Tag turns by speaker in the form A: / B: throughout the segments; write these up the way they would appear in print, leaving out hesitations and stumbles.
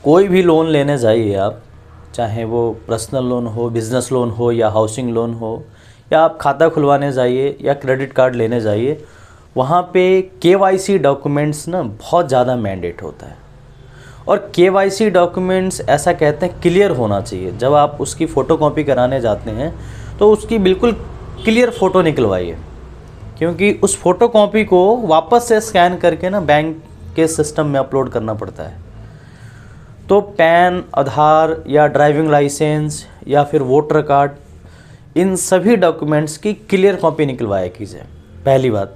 A: कोई भी लोन लेने जाइए आप, चाहे वो पर्सनल लोन हो, बिज़नेस लोन हो या हाउसिंग लोन हो, या आप खाता खुलवाने जाइए या क्रेडिट कार्ड लेने जाइए, वहाँ पे केवाईसी डॉक्यूमेंट्स ना बहुत ज़्यादा मैंडेट होता है। और केवाईसी डॉक्यूमेंट्स ऐसा कहते हैं क्लियर होना चाहिए। जब आप उसकी फ़ोटोकॉपी कराने जाते हैं तो उसकी बिल्कुल क्लियर फ़ोटो निकलवाइए, क्योंकि उस फोटोकॉपी को वापस से स्कैन करके ना बैंक के सिस्टम में अपलोड करना पड़ता है। तो पैन, आधार या ड्राइविंग लाइसेंस या फिर वोटर कार्ड, इन सभी डॉक्यूमेंट्स की क्लियर कॉपी निकलवाया कीजिए, पहली बात।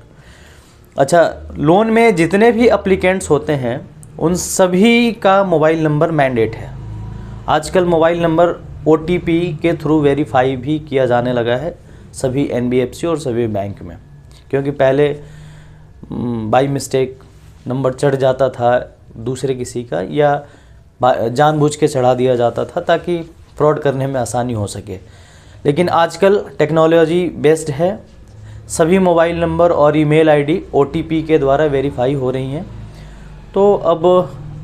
A: अच्छा, लोन में जितने भी अप्लीकेंट्स होते हैं उन सभी का मोबाइल नंबर मैंडेट है। आजकल मोबाइल नंबर OTP के थ्रू वेरीफाई भी किया जाने लगा है सभी NBFC और सभी बैंक में, क्योंकि पहले बाई मिस्टेक नंबर चढ़ जाता था दूसरे किसी का, या जानबूझ के चढ़ा दिया जाता था ताकि फ्रॉड करने में आसानी हो सके। लेकिन आजकल टेक्नोलॉजी बेस्ड है, सभी मोबाइल नंबर और ईमेल आईडी OTP के द्वारा वेरीफाई हो रही हैं। तो अब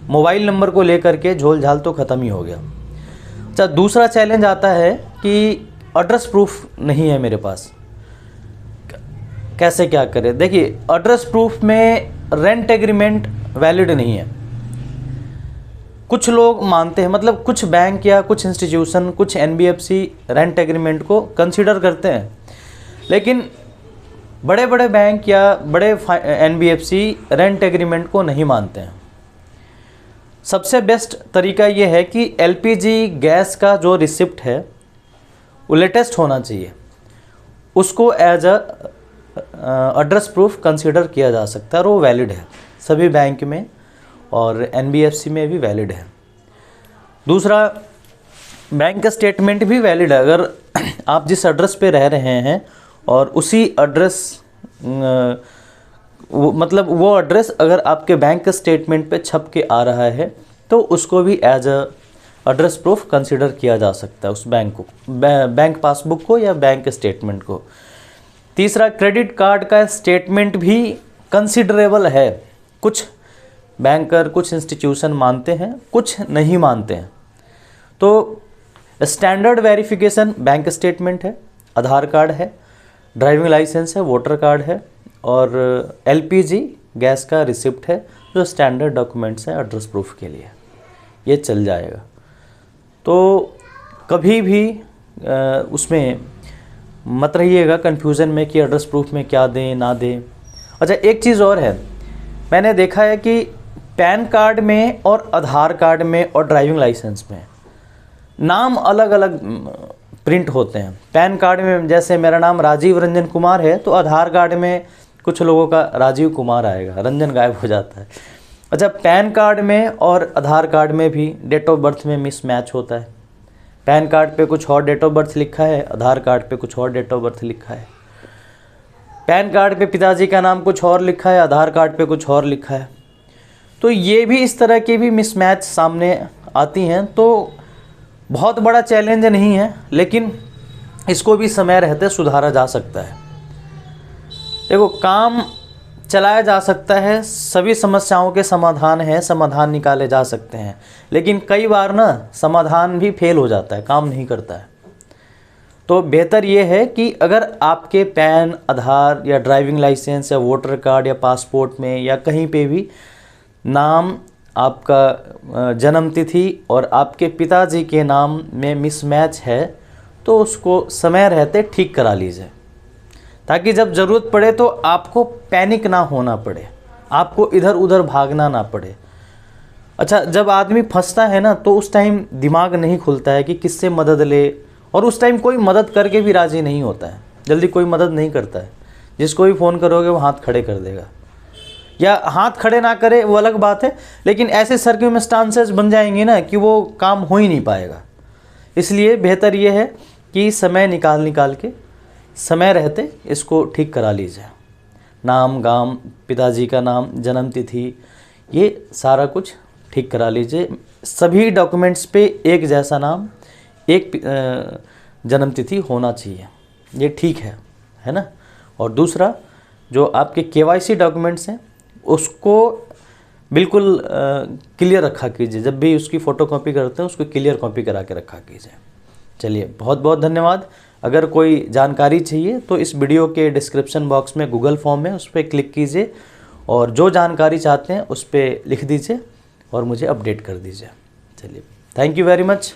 A: मोबाइल नंबर को लेकर के झोल झाल तो ख़त्म ही हो गया। अच्छा, दूसरा चैलेंज आता है कि एड्रेस प्रूफ नहीं है मेरे पास, कैसे क्या करें। देखिए, एड्रेस प्रूफ में रेंट एग्रीमेंट वैलिड नहीं है। कुछ लोग मानते हैं, मतलब कुछ बैंक या कुछ इंस्टीट्यूशन, कुछ NBFC रेंट एग्रीमेंट को कंसीडर करते हैं, लेकिन बड़े बड़े बैंक या बड़े NBFC रेंट एग्रीमेंट को नहीं मानते हैं। सबसे बेस्ट तरीका ये है कि LPG गैस का जो रिसिप्ट है वो लेटेस्ट होना चाहिए, उसको एज एड्रेस प्रूफ कंसीडर किया जा सकता है और वो वैलिड है सभी बैंक में और NBFC में भी वैलिड है। दूसरा, बैंक स्टेटमेंट भी वैलिड है। अगर आप जिस एड्रेस पे रह रहे हैं और उसी एड्रेस मतलब वो एड्रेस अगर आपके बैंक स्टेटमेंट पे छप के आ रहा है तो उसको भी एज एड्रेस प्रूफ कंसीडर किया जा सकता है, उस बैंक को, बैंक पासबुक को या बैंक स्टेटमेंट को। तीसरा, क्रेडिट कार्ड का स्टेटमेंट भी कंसीडरेबल है। कुछ बैंकर, कुछ इंस्टीट्यूशन मानते हैं, कुछ नहीं मानते हैं। तो स्टैंडर्ड वेरिफिकेशन बैंक स्टेटमेंट है, आधार कार्ड है, ड्राइविंग लाइसेंस है, वोटर कार्ड है और LPG गैस का रिसिप्ट है, जो स्टैंडर्ड डॉक्यूमेंट्स हैं एड्रेस प्रूफ के लिए, ये चल जाएगा। तो कभी भी उसमें मत रहिएगा कन्फ्यूज़न में कि एड्रेस प्रूफ में क्या दें ना दें। अच्छा, एक चीज़ और है, मैंने देखा है कि पैन कार्ड में और आधार कार्ड में और ड्राइविंग लाइसेंस में नाम अलग अलग प्रिंट होते हैं। पैन कार्ड में जैसे मेरा नाम राजीव रंजन कुमार है, तो आधार कार्ड में कुछ लोगों का राजीव कुमार आएगा, रंजन गायब हो जाता है। अच्छा, पैन कार्ड में और आधार कार्ड में भी डेट ऑफ बर्थ में मिसमैच होता है। पैन कार्ड पे कुछ और डेट ऑफ बर्थ लिखा है, आधार कार्ड पे कुछ और डेट ऑफ बर्थ लिखा है। पैन कार्ड पे पिताजी का नाम कुछ और लिखा है, आधार कार्ड पे कुछ और लिखा है। तो ये भी, इस तरह की भी मिसमैच सामने आती हैं। तो बहुत बड़ा चैलेंज नहीं है, लेकिन इसको भी समय रहते सुधारा जा सकता है। देखो, काम चलाया जा सकता है, सभी समस्याओं के समाधान हैं, समाधान निकाले जा सकते हैं, लेकिन कई बार ना समाधान भी फेल हो जाता है, काम नहीं करता है। तो बेहतर ये है कि अगर आपके पैन, आधार या ड्राइविंग लाइसेंस या वोटर कार्ड या पासपोर्ट में या कहीं पे भी नाम, आपका जन्म तिथि और आपके पिताजी के नाम में मिसमैच है, तो उसको समय रहते ठीक करा लीजिए, ताकि जब ज़रूरत पड़े तो आपको पैनिक ना होना पड़े, आपको इधर उधर भागना ना पड़े। अच्छा, जब आदमी फंसता है ना, तो उस टाइम दिमाग नहीं खुलता है कि किससे मदद ले, और उस टाइम कोई मदद करके भी राज़ी नहीं होता है, जल्दी कोई मदद नहीं करता है। जिसको भी फ़ोन करोगे वो हाथ खड़े कर देगा, या हाथ खड़े ना करे वो अलग बात है, लेकिन ऐसे सर्कमस्टांसेस बन जाएंगे ना कि वो काम हो ही नहीं पाएगा। इसलिए बेहतर ये है कि समय निकाल के समय रहते इसको ठीक करा लीजिए। नाम, गाम, पिताजी का नाम, जन्म तिथि, ये सारा कुछ ठीक करा लीजिए। सभी डॉक्यूमेंट्स पे एक जैसा नाम, एक जन्म तिथि होना चाहिए, ये ठीक है ना। और दूसरा, जो आपके KYC डॉक्यूमेंट्स हैं उसको बिल्कुल क्लियर रखा कीजिए। जब भी उसकी फ़ोटोकॉपी करते हैं उसको क्लियर कॉपी करा के रखा कीजिए। चलिए, बहुत बहुत धन्यवाद। अगर कोई जानकारी चाहिए तो इस वीडियो के डिस्क्रिप्शन बॉक्स में गूगल फॉर्म है, उस पर क्लिक कीजिए और जो जानकारी चाहते हैं उस पर लिख दीजिए और मुझे अपडेट कर दीजिए। चलिए, थैंक यू वेरी मच।